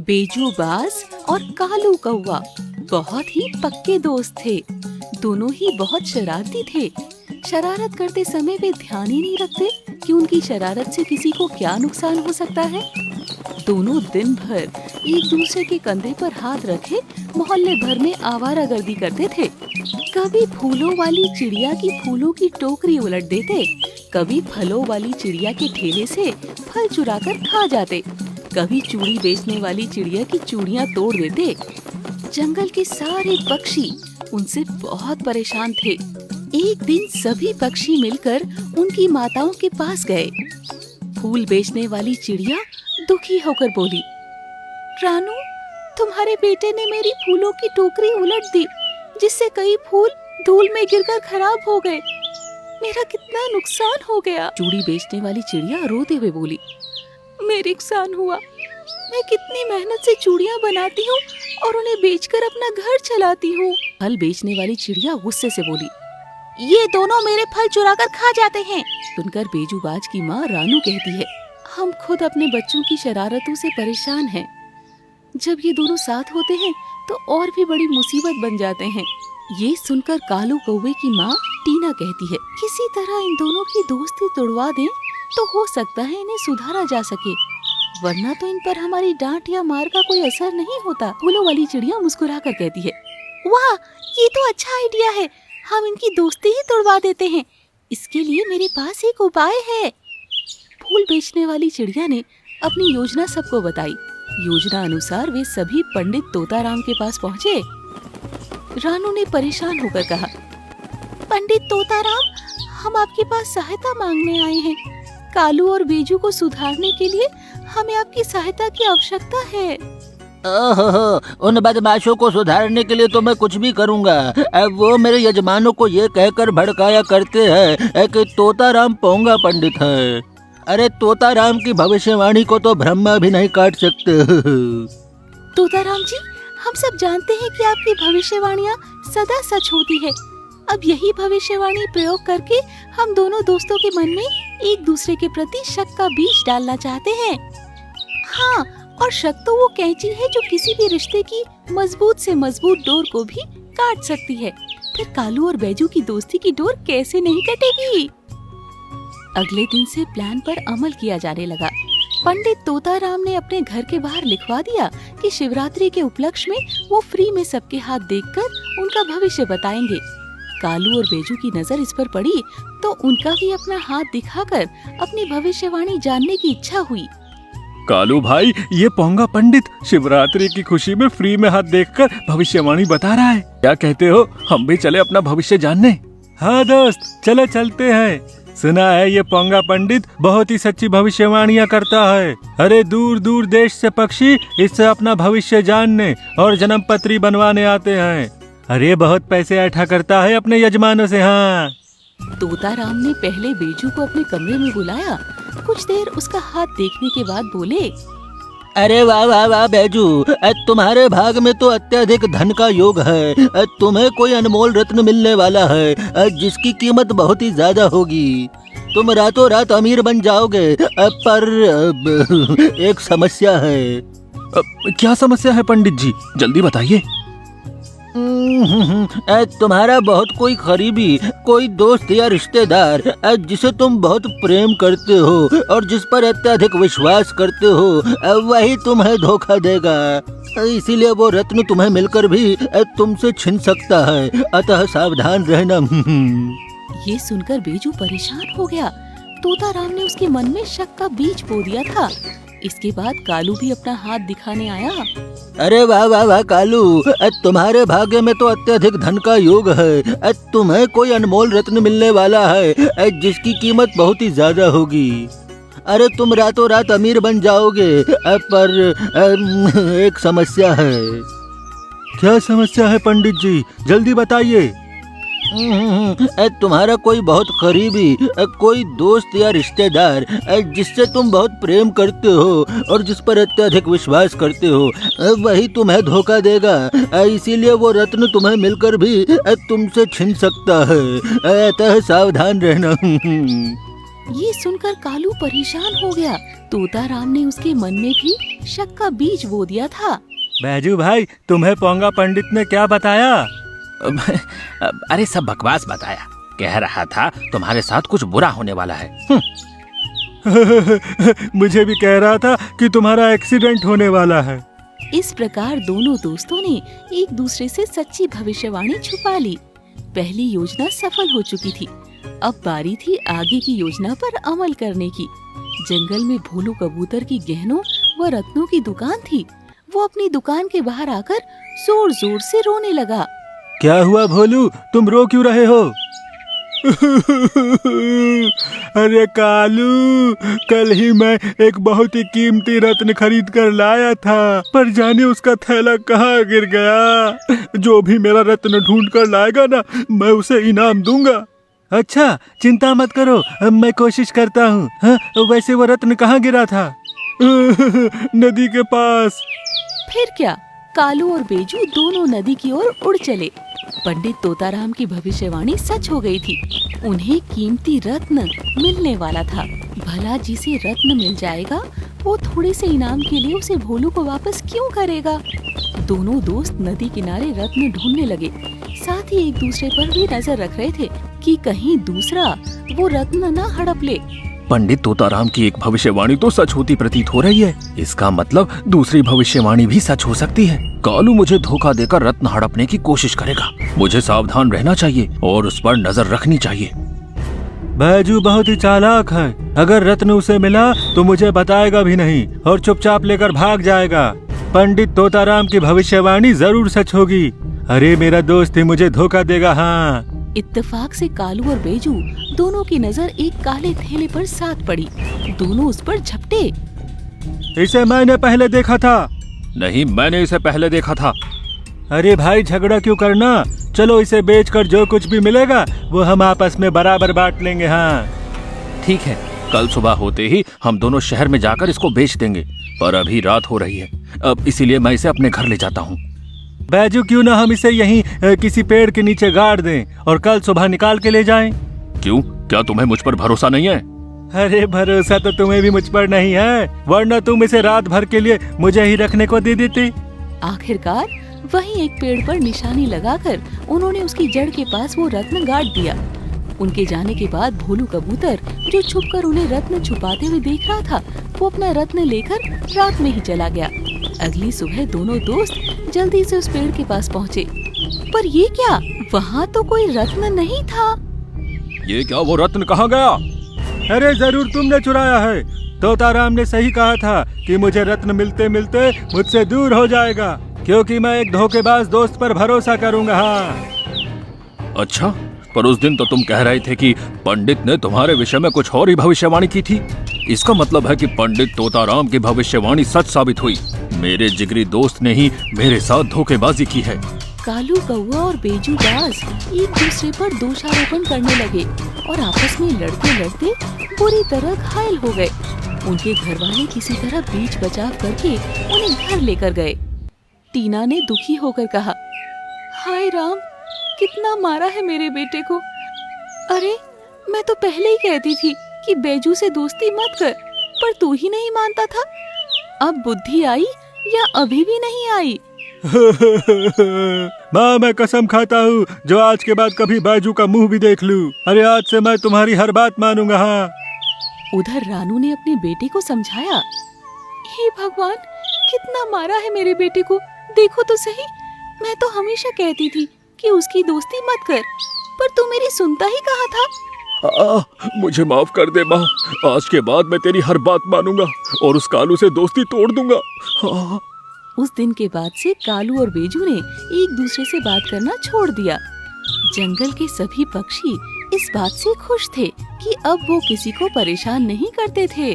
बेजू बाज और कालू कौवा बहुत ही पक्के दोस्त थे। दोनों ही बहुत शरारती थे। शरारत करते समय वे ध्यान ही नहीं रखते कि उनकी शरारत से किसी को क्या नुकसान हो सकता है। दोनों दिन भर एक दूसरे के कंधे पर हाथ रखे मोहल्ले भर में आवारागर्दी करते थे। कभी फूलों वाली चिड़िया की फूलों की टोकरी उलट देते, कभी फलों वाली चिड़िया के ठेले से फल चुराकर खा जाते, कभी चूड़ी बेचने वाली चिड़िया की चूड़ियां तोड़ देते। जंगल के सारे पक्षी उनसे बहुत परेशान थे। एक दिन सभी पक्षी मिलकर उनकी माताओं के पास गए। फूल बेचने वाली चिड़िया दुखी होकर बोली, रानू, तुम्हारे बेटे ने मेरी फूलों की टोकरी उलट दी, जिससे कई फूल धूल में गिरकर खराब हो गए। मेरा कितना नुकसान हो गया। चूड़ी बेचने वाली चिड़िया रोते हुए बोली, मेरे नुकसान हुआ। मैं कितनी मेहनत से चूड़ियां बनाती हूँ और उन्हें बेचकर अपना घर चलाती हूँ। फल बेचने वाली चिड़िया गुस्से से बोली, ये दोनों मेरे फल चुराकर खा जाते हैं। सुनकर बेजूबाज की माँ रानू कहती है, हम खुद अपने बच्चों की शरारतों से परेशान हैं। जब ये दोनों साथ होते हैं तो और भी बड़ी मुसीबत बन जाते हैं। ये सुनकर कालू कौवे की माँ टीना कहती है, किसी तरह इन दोनों की दोस्ती तोड़वा दें तो हो सकता है इन्हें सुधारा जा सके, वरना तो इन पर हमारी डांट या मार का कोई असर नहीं होता। फूलों वाली चिड़िया मुस्कुरा कर कहती है, वाह, ये तो अच्छा आइडिया है। हम इनकी दोस्ती ही तोड़वा देते हैं। इसके लिए मेरे पास एक उपाय है। फूल बेचने वाली चिड़िया ने अपनी योजना सबको बताई। योजना अनुसार वे सभी पंडित तोताराम के पास पहुँचे। रानू ने परेशान होकर कहा, पंडित तोताराम, हम आपके पास सहायता मांगने आए हैं। कालू और बेजू को सुधारने के लिए हमें आपकी सहायता की आवश्यकता है। ओहो, उन बदमाशों को सुधारने के लिए तो मैं कुछ भी करूंगा। अब वो मेरे यजमानों को ये कहकर भड़काया करते हैं कि तोताराम पोंगा पंडित है। अरे तोताराम की भविष्यवाणी को तो ब्रह्मा भी नहीं काट सकते। तोताराम जी, हम सब जानते हैं कि आपकी भविष्यवाणियाँ सदा सच होती है। अब यही भविष्यवाणी प्रयोग करके हम दोनों दोस्तों के मन में एक दूसरे के प्रति शक का बीज डालना चाहते हैं। हाँ, और शक तो वो कैंची है जो किसी भी रिश्ते की मजबूत से मजबूत डोर को भी काट सकती है। फिर कालू और बैजू की दोस्ती की डोर कैसे नहीं कटेगी। अगले दिन से प्लान पर अमल किया जाने लगा। पंडित तोताराम ने अपने घर के बाहर लिखवा दिया कि शिवरात्रि के उपलक्ष्य में वो फ्री में सबके हाथ देखकर उनका भविष्य बताएंगे। कालू और बेजू की नजर इस पर पड़ी तो उनका भी अपना हाथ दिखाकर अपनी भविष्यवाणी जानने की इच्छा हुई। कालू भाई, ये पोंगा पंडित शिवरात्रि की खुशी में फ्री में हाथ देखकर भविष्यवाणी बता रहा है। क्या कहते हो, हम भी चले अपना भविष्य जानने? हाँ दोस्त, चले चलते हैं। सुना है ये पोंगा पंडित बहुत ही सच्ची भविष्यवाणियाँ करता है। अरे दूर दूर देश से पक्षी इससे अपना भविष्य जानने और जन्म पत्री बनवाने आते हैं। अरे बहुत पैसे इकट्ठा करता है अपने यजमानों से। हाँ, तोताराम ने पहले बेजू को अपने कमरे में बुलाया। कुछ देर उसका हाथ देखने के बाद बोले, अरे वाह वाह वाह बैजू, तुम्हारे भाग में तो अत्यधिक धन का योग है। तुम्हें कोई अनमोल रत्न मिलने वाला है जिसकी कीमत बहुत ही ज्यादा होगी। तुम रातों रात अमीर बन जाओगे। पर एक समस्या है। क्या समस्या है पंडित जी, जल्दी बताइए। तुम्हारा बहुत कोई करीबी, कोई दोस्त या रिश्तेदार जिसे तुम बहुत प्रेम करते हो और जिस पर अत्यधिक विश्वास करते हो, वही तुम्हें धोखा देगा। इसीलिए वो रत्न तुम्हें मिलकर भी तुमसे छिन सकता है, अतः सावधान रहना। ये सुनकर बेजू परेशान हो गया। तोताराम ने उसके मन में शक का बीज बो दिया था। इसके बाद कालू भी अपना हाथ दिखाने आया। अरे वाह वाह वाह कालू, तुम्हारे भाग्य में तो अत्यधिक धन का योग है। तुम्हें कोई अनमोल रत्न मिलने वाला है जिसकी कीमत बहुत ही ज्यादा होगी। अरे तुम रातों रात अमीर बन जाओगे। पर एक समस्या है। क्या समस्या है पंडित जी, जल्दी बताइए। तुम्हारा कोई बहुत करीबी, कोई दोस्त या रिश्तेदार जिससे तुम बहुत प्रेम करते हो और जिस पर अत्यधिक विश्वास करते हो, वही तुम्हें धोखा देगा। इसीलिए वो रत्न तुम्हें मिलकर भी तुमसे छिन सकता है, अतः सावधान रहना। ये सुनकर कालू परेशान हो गया। तोता राम ने उसके मन में भी शक का बीज बो दिया था। बैजू भाई, तुम्हें पोंगा पंडित ने क्या बताया? अरे सब बकवास बताया। कह रहा था तुम्हारे साथ कुछ बुरा होने वाला है। मुझे भी कह रहा था कि तुम्हारा एक्सीडेंट होने वाला है। इस प्रकार दोनों दोस्तों ने एक दूसरे से सच्ची भविष्यवाणी छुपा ली। पहली योजना सफल हो चुकी थी। अब बारी थी आगे की योजना पर अमल करने की। जंगल में भोलू कबूतर की गहनों व रत्नों की दुकान थी। वो अपनी दुकान के बाहर आकर जोर जोर से रोने लगा। क्या हुआ भोलू, तुम रो क्यों रहे हो? अरे कालू, कल ही मैं एक बहुत ही कीमती रत्न खरीद कर लाया था, पर जाने उसका थैला कहाँ गिर गया। जो भी मेरा रत्न ढूंढ कर लाएगा ना, मैं उसे इनाम दूंगा। अच्छा, चिंता मत करो, मैं कोशिश करता हूँ। हाँ, वैसे वो रत्न कहाँ गिरा था? नदी के पास। फिर क्या, कालू और बेजू दोनों नदी की ओर उड़ चले। पंडित तोताराम की भविष्यवाणी सच हो गई थी। उन्हें कीमती रत्न मिलने वाला था। भला जिसे रत्न मिल जाएगा, वो थोड़े से इनाम के लिए उसे भोलू को वापस क्यों करेगा? दोनों दोस्त नदी किनारे रत्न ढूंढने लगे। साथ ही एक दूसरे पर भी नजर रख रहे थे कि कहीं दूसरा वो रत्न न हड़प ले। पंडित तोताराम की एक भविष्यवाणी तो सच होती प्रतीत हो रही है। इसका मतलब दूसरी भविष्यवाणी भी सच हो सकती है। कालू मुझे धोखा देकर रत्न हड़पने की कोशिश करेगा। मुझे सावधान रहना चाहिए और उस पर नजर रखनी चाहिए। बैजू बहुत ही चालाक है। अगर रत्न उसे मिला तो मुझे बताएगा भी नहीं और चुपचाप लेकर भाग जाएगा। पंडित तोताराम की भविष्यवाणी जरूर सच होगी। अरे मेरा दोस्त ही मुझे धोखा देगा। हाँ, इत्तेफाक से कालू और बेजू दोनों की नजर एक काले थैले पर साथ पड़ी। दोनों उस पर झपटे। इसे मैंने पहले देखा था। नहीं, मैंने इसे पहले देखा था। अरे भाई, झगड़ा क्यों करना? चलो इसे बेचकर जो कुछ भी मिलेगा वो हम आपस में बराबर बांट लेंगे। हाँ ठीक है, कल सुबह होते ही हम दोनों शहर में जाकर इसको बेच देंगे। पर अभी रात हो रही है, अब इसीलिए मैं इसे अपने घर ले जाता हूँ। बैजू, क्यों ना हम इसे यहीं किसी पेड़ के नीचे गाड़ दें और कल सुबह निकाल के ले जाएं? क्यों, क्या तुम्हें मुझ पर भरोसा नहीं है? अरे भरोसा तो तुम्हें भी मुझ पर नहीं है, वरना तुम इसे रात भर के लिए मुझे ही रखने को दे देती। आखिरकार वहीं एक पेड़ पर निशानी लगाकर उन्होंने उसकी जड़ के पास वो रत्न गाड़ दिया। उनके जाने के बाद भोलू कबूतर, जो छुपकर उन्हें रत्न छुपाते हुए देख रहा था, वो अपना रत्न लेकर रात में ही चला गया। अगली सुबह दोनों दोस्त जल्दी से उस पेड़ के पास पहुँचे। पर ये क्या, वहाँ तो कोई रत्न नहीं था। ये क्या, वो रत्न कहाँ गया? अरे जरूर तुमने चुराया है। तोताराम ने सही कहा था कि मुझे रत्न मिलते मिलते मुझसे दूर हो जाएगा, क्योंकि मैं एक धोखेबाज दोस्त पर भरोसा करूंगा। हाँ। अच्छा, पर उस दिन तो तुम कह रहे थे कि पंडित ने तुम्हारे विषय में कुछ और ही भविष्यवाणी की थी। इसका मतलब है कि पंडित तोताराम की भविष्यवाणी सच साबित हुई। मेरे जिगरी दोस्त ने ही मेरे साथ धोखेबाजी की है। कालू कौवा और बेजू बाज एक दूसरे पर दोषारोपण करने लगे और आपस में लड़ते लड़ते पूरी तरह घायल हो गए। उनके घर वाले किसी तरह बीच बचाव करके उन्हें घर लेकर गए। टीना ने दुखी होकर कहा, हाय राम, कितना मारा है मेरे बेटे को। अरे मैं तो पहले ही कहती थी कि बेजू से दोस्ती मत कर, पर तू ही नहीं मानता था। अब बुद्धि आई या अभी भी नहीं आई? माँ, मैं कसम खाता हूँ जो आज के बाद कभी बैजू का मुंह भी देख लूं। अरे आज से मैं तुम्हारी हर बात मानूंगा। हाँ। उधर रानू ने अपने बेटे को समझाया, हे भगवान, कितना मारा है मेरे बेटे को, देखो तो सही। मैं तो हमेशा कहती थी कि उसकी दोस्ती मत कर, पर तू मेरी सुनता ही कहाँ था। मुझे माफ कर दे माँ, आज के बाद मैं तेरी हर बात मानूंगा और उस कालू से दोस्ती तोड़ दूंगा। हाँ। उस दिन के बाद से कालू और बेजू ने एक दूसरे से बात करना छोड़ दिया। जंगल के सभी पक्षी इस बात से खुश थे कि अब वो किसी को परेशान नहीं करते थे।